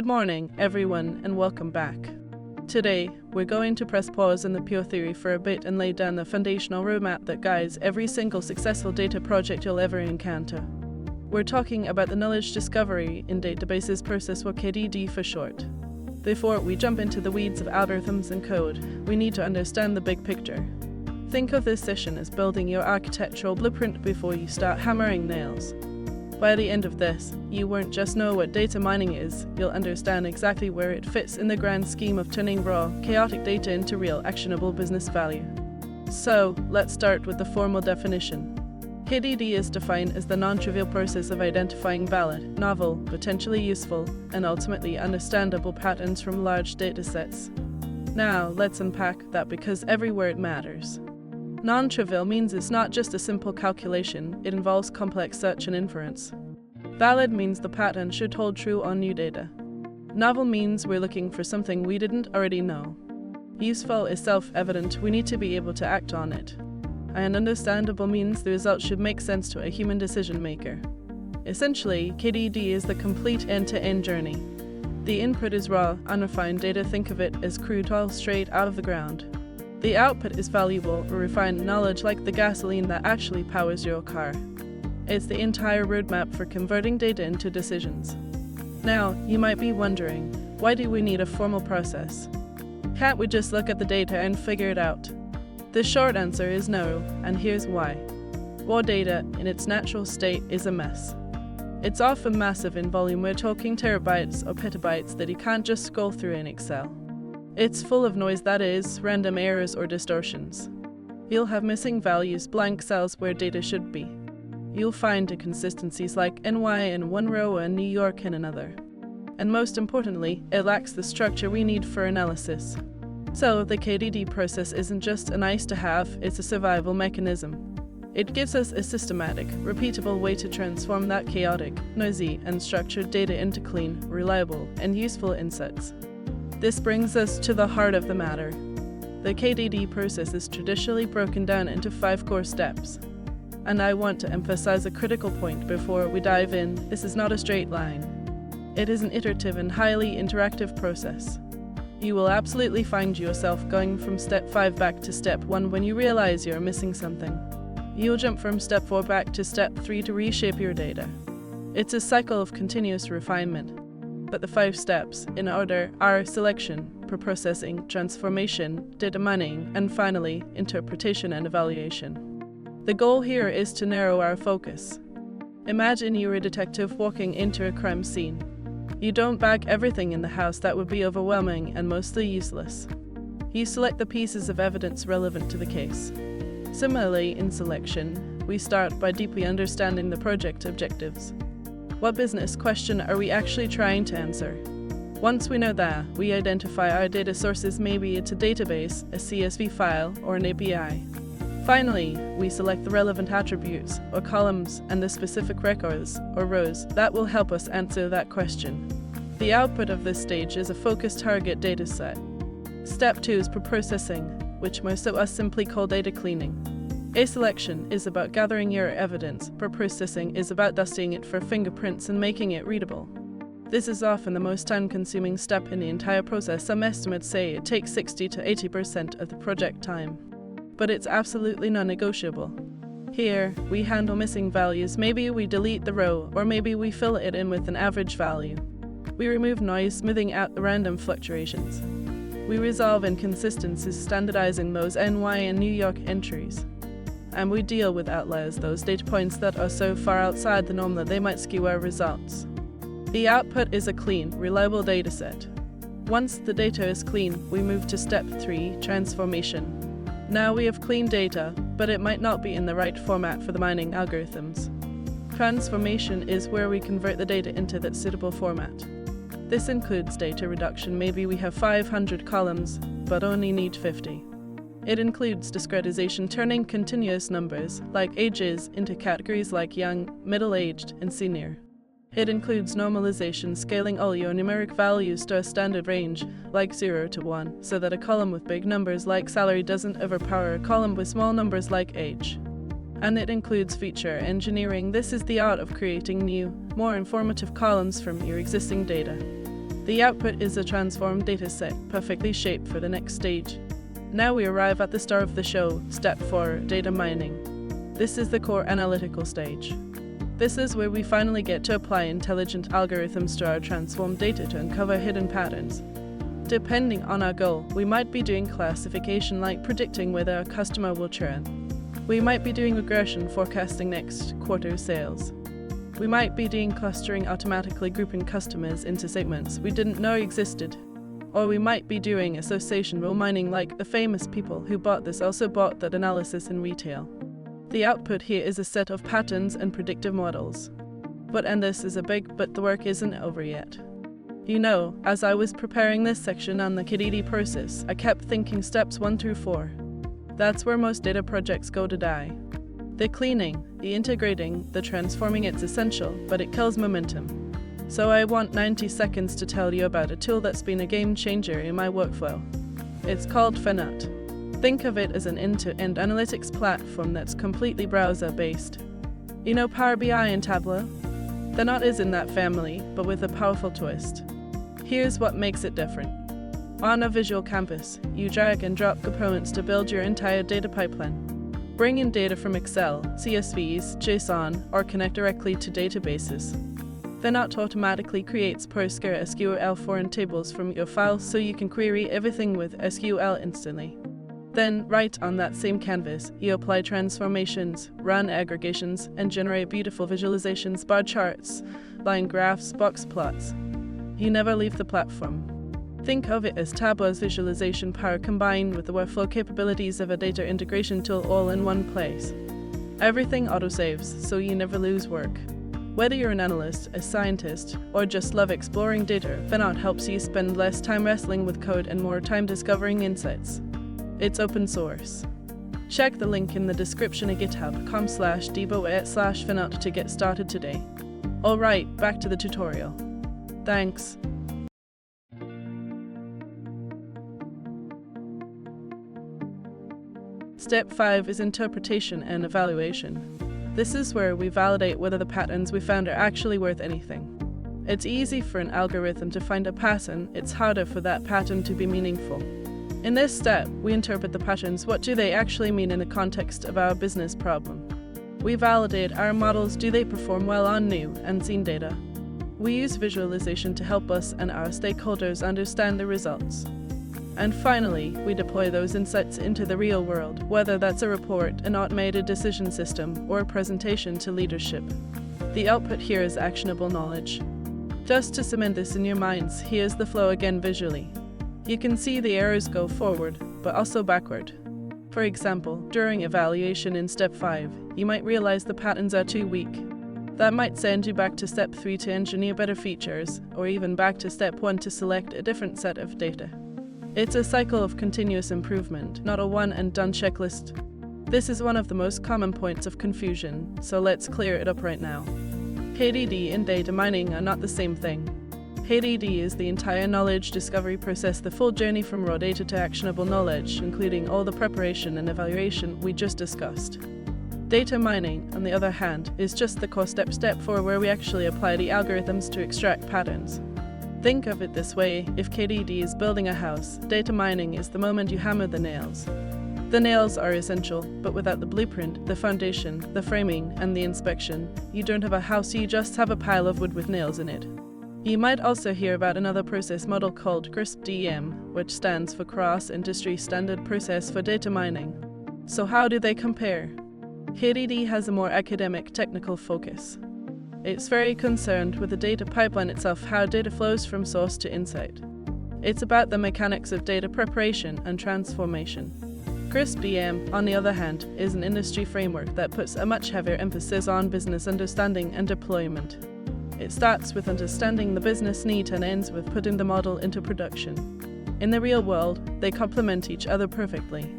Good morning, everyone, and welcome back. Today, we're going to press pause on the pure theory for a bit and lay down the foundational roadmap that guides every single successful data project you'll ever encounter. We're talking about the knowledge discovery in databases process, or KDD for short. Before we jump into the weeds of algorithms and code, we need to understand the big picture. Think of this session as building your architectural blueprint before you start hammering nails. By the end of this, you won't just know what data mining is, you'll understand exactly where it fits in the grand scheme of turning raw, chaotic data into real, actionable business value. So, let's start with the formal definition. KDD is defined as the non-trivial process of identifying valid, novel, potentially useful, and ultimately understandable patterns from large datasets. Now, let's unpack that because every word matters. Non-trivial means it's not just a simple calculation, it involves complex search and inference. Valid means the pattern should hold true on new data. Novel means we're looking for something we didn't already know. Useful is self-evident, we need to be able to act on it. And understandable means the result should make sense to a human decision maker. Essentially, KDD is the complete end-to-end journey. The input is raw, unrefined data, think of it as crude oil straight out of the ground. The output is valuable or refined knowledge, like the gasoline that actually powers your car. It's the entire roadmap for converting data into decisions. Now, you might be wondering, why do we need a formal process? Can't we just look at the data and figure it out? The short answer is no, and here's why. Raw data, in its natural state, is a mess. It's often massive in volume, we're talking terabytes or petabytes that you can't just scroll through in Excel. It's full of noise, that is, random errors or distortions. You'll have missing values, blank cells where data should be. You'll find inconsistencies like NY in one row and New York in another. And most importantly, it lacks the structure we need for analysis. So the KDD process isn't just a nice to have, it's a survival mechanism. It gives us a systematic, repeatable way to transform that chaotic, noisy, and structured data into clean, reliable, and useful insights. This brings us to the heart of the matter. The KDD process is traditionally broken down into 5 core steps. And I want to emphasize a critical point before we dive in: this is not a straight line. It is an iterative and highly interactive process. You will absolutely find yourself going from step 5 back to step 1 when you realize you're missing something. You'll jump from step 4 back to step 3 to reshape your data. It's a cycle of continuous refinement. But the 5 steps, in order, are selection, preprocessing, transformation, data mining, and finally, interpretation and evaluation. The goal here is to narrow our focus. Imagine you're a detective walking into a crime scene. You don't bag everything in the house, that would be overwhelming and mostly useless. You select the pieces of evidence relevant to the case. Similarly, in selection, we start by deeply understanding the project objectives. What business question are we actually trying to answer? Once we know that, we identify our data sources, maybe it's a database, a CSV file, or an API. Finally, we select the relevant attributes, or columns, and the specific records, or rows, that will help us answer that question. The output of this stage is a focused target dataset. Step 2 is preprocessing, which most of us simply call data cleaning. A selection is about gathering your evidence, preprocessing is about dusting it for fingerprints and making it readable. This is often the most time-consuming step in the entire process. Some estimates say it takes 60 to 80% of the project time. But it's absolutely non-negotiable. Here, we handle missing values. Maybe we delete the row, or maybe we fill it in with an average value. We remove noise, smoothing out the random fluctuations. We resolve inconsistencies, standardizing those NY and New York entries. And we deal with outliers, those data points that are so far outside the norm that they might skew our results. The output is a clean, reliable dataset. Once the data is clean, we move to step 3, transformation. Now we have clean data, but it might not be in the right format for the mining algorithms. Transformation is where we convert the data into that suitable format. This includes data reduction. Maybe we have 500 columns, but only need 50. It includes discretization, turning continuous numbers, like ages, into categories like young, middle-aged, and senior. It includes normalization, scaling all your numeric values to a standard range, like 0 to 1, so that a column with big numbers like salary doesn't overpower a column with small numbers like age. And it includes feature engineering. This is the art of creating new, more informative columns from your existing data. The output is a transformed dataset, perfectly shaped for the next stage. Now we arrive at the star of the show, step 4, data mining. This is the core analytical stage. This is where we finally get to apply intelligent algorithms to our transformed data to uncover hidden patterns. Depending on our goal, we might be doing classification like predicting whether a customer will churn. We might be doing regression forecasting next quarter's sales. We might be doing clustering automatically grouping customers into segments we didn't know existed. Or we might be doing association rule mining like the famous people who bought this also bought that analysis in retail. The output here is a set of patterns and predictive models. And this is but the work isn't over yet. You know, as I was preparing this section on the KDD process, I kept thinking steps 1 through 4. That's where most data projects go to die. The cleaning, the integrating, the transforming, it's essential, but it kills momentum. So I want 90 seconds to tell you about a tool that's been a game changer in my workflow. It's called Fenot. Think of it as an end-to-end analytics platform that's completely browser-based. You know Power BI and Tableau? Fenot is in that family, but with a powerful twist. Here's what makes it different. On a visual canvas, you drag and drop components to build your entire data pipeline. Bring in data from Excel, CSVs, JSON, or connect directly to databases. Fenot automatically creates PostgreSQL foreign tables from your files so you can query everything with SQL instantly. Then, right on that same canvas, you apply transformations, run aggregations, and generate beautiful visualizations, bar charts, line graphs, box plots. You never leave the platform. Think of it as Tableau's visualization power combined with the workflow capabilities of a data integration tool all in one place. Everything autosaves, so you never lose work. Whether you're an analyst, a scientist, or just love exploring data, Fenot helps you spend less time wrestling with code and more time discovering insights. It's open source. Check the link in the description at github.com/debo/Fenot to get started today. Alright, back to the tutorial. Thanks. Step 5 is interpretation and evaluation. This is where we validate whether the patterns we found are actually worth anything. It's easy for an algorithm to find a pattern, it's harder for that pattern to be meaningful. In this step, we interpret the patterns. What do they actually mean in the context of our business problem? We validate our models. Do they perform well on new and seen data? We use visualization to help us and our stakeholders understand the results. And finally, we deploy those insights into the real world, whether that's a report, an automated decision system, or a presentation to leadership. The output here is actionable knowledge. Just to cement this in your minds, here's the flow again visually. You can see the arrows go forward, but also backward. For example, during evaluation in step 5, you might realize the patterns are too weak. That might send you back to step 3 to engineer better features, or even back to step 1 to select a different set of data. It's a cycle of continuous improvement, not a one-and-done checklist. This is one of the most common points of confusion, so let's clear it up right now. KDD and data mining are not the same thing. KDD is the entire knowledge discovery process, the full journey from raw data to actionable knowledge, including all the preparation and evaluation we just discussed. Data mining, on the other hand, is just the core step 4 where we actually apply the algorithms to extract patterns. Think of it this way, if KDD is building a house, data mining is the moment you hammer the nails. The nails are essential, but without the blueprint, the foundation, the framing, and the inspection, you don't have a house, you just have a pile of wood with nails in it. You might also hear about another process model called CRISP-DM, which stands for Cross-Industry Standard Process for Data Mining. So how do they compare? KDD has a more academic, technical focus. It's very concerned with the data pipeline itself, how data flows from source to insight. It's about the mechanics of data preparation and transformation. CRISP-DM, on the other hand, is an industry framework that puts a much heavier emphasis on business understanding and deployment. It starts with understanding the business need and ends with putting the model into production. In the real world, they complement each other perfectly.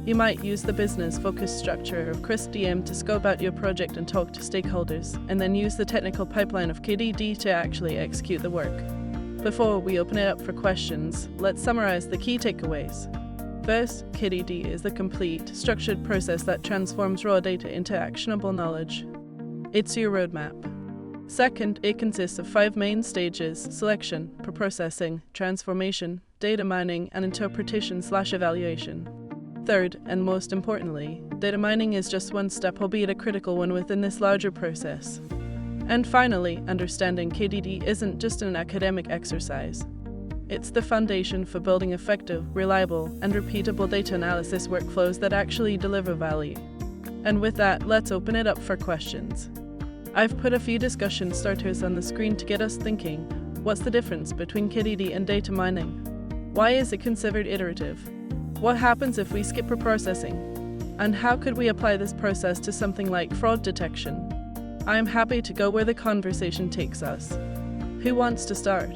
You might use the business-focused structure of CRISP-DM to scope out your project and talk to stakeholders, and then use the technical pipeline of KDD to actually execute the work. Before we open it up for questions, let's summarize the key takeaways. First, KDD is the complete, structured process that transforms raw data into actionable knowledge. It's your roadmap. Second, it consists of 5 main stages: selection, preprocessing, transformation, data mining, and interpretation/evaluation. Third, and most importantly, data mining is just one step, albeit a critical one, within this larger process. And finally, understanding KDD isn't just an academic exercise. It's the foundation for building effective, reliable, and repeatable data analysis workflows that actually deliver value. And with that, let's open it up for questions. I've put a few discussion starters on the screen to get us thinking. What's the difference between KDD and data mining? Why is it considered iterative? What happens if we skip preprocessing? And how could we apply this process to something like fraud detection? I am happy to go where the conversation takes us. Who wants to start?